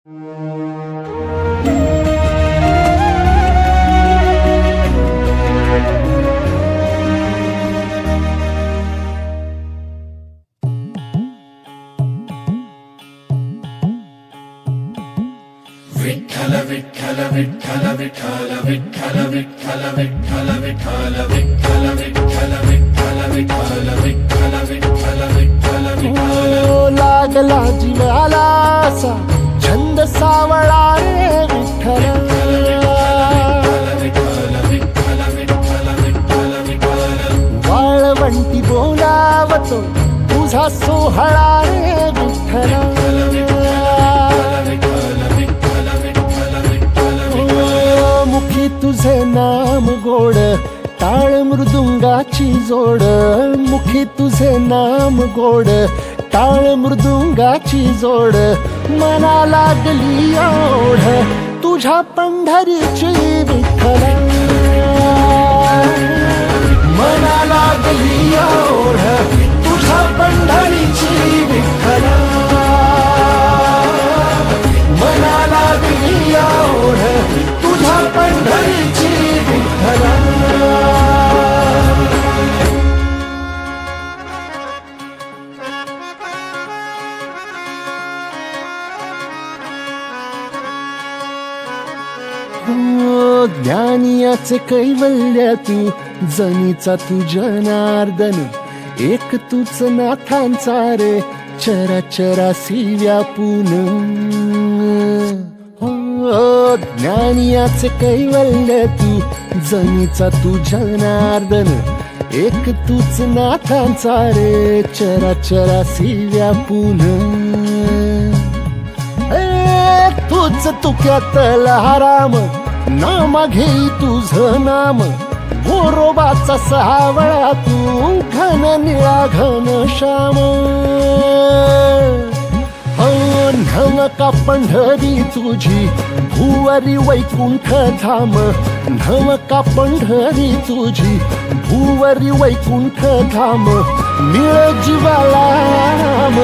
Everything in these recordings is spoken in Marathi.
विठ्ठल विठ्ठल विठ्ठल विठ्ठल विठ्ठल विठ्ठल विठ्ठल विठ्ठल विठ्ठल विठ्ठल विठ्ठल विठ्ठल विठ्ठल विठ्ठल विठ्ठल विठ्ठल लागला जीवाला असा छंद सावळा रे विठ्ठल वाळवंटी बोलावतो तुझा सोहळा रे विठ्ठल मुखी तुझे नाम गोड टाळ मृदुंगाची जोड मुखी तुझे नाम गोड टाळ मृदुंगाची जोड मना लागली ओढ तुझ्या पंढरीची विठ्ठल मना लागली ओढ तुझ्या पंढरीची विठ्ठल मना लागली ओढ तुझ्या पंढरीची विठ्ठल ज्ञानियाचे कैवल्य तू जनीचा तू जनार्दन एक तूच नाथांचा रे चराचरासी व्यापून ज्ञानियाचे कैवल्य तू जनीचा तू जनार्दन एक तूच नाथांचा रे चराचरासी व्यापून तूच तुक्यातला राम नाम घेई तुझं नाम गोरोबाचा सावळा तू घन निळा घन श्याम नवका पंढरी तुझी भुवरी वैकुंठ धाम नवका पंढरी तुझी भुवरी वैकुंठ धाम निळ जीवाला राम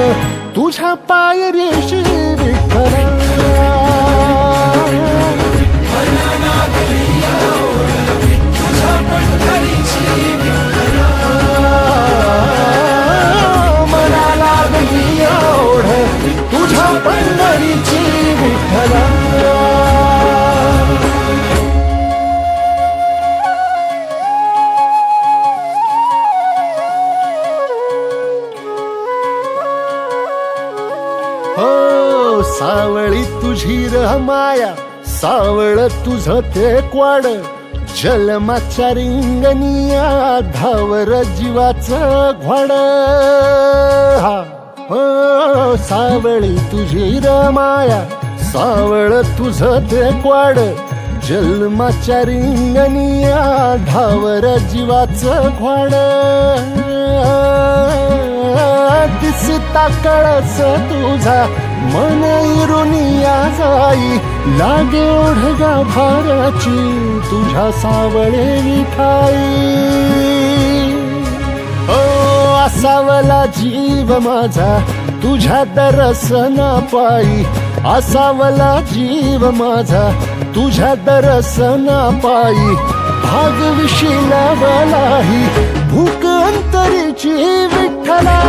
तुझ्या पायरीशी विठ्ठल मना लागली ओढ तुझ्या पंढरीची विठ्ठल हो सावळी तुझी र माया सावळ तुझं ते क्वाड जलमाच्या रिंगणिया धावर जीवाचं घोड हो सावळी तुझी र माया सावळ तुझं ते क्वाड जन्माच्या रिंगणिया धावर जीवाचं घोड दिसता कळस तुझा मन इरुनिया जाई लागे ओढगा भाराची तुझ्या सावळे विठाई ओ असावला जीव माझा तुझ्या दर्शना पायी असावला जीव माझा तुझ्या दर्शना पायी भाग विशिलावलाही भूक अंतरीची विठ्ठला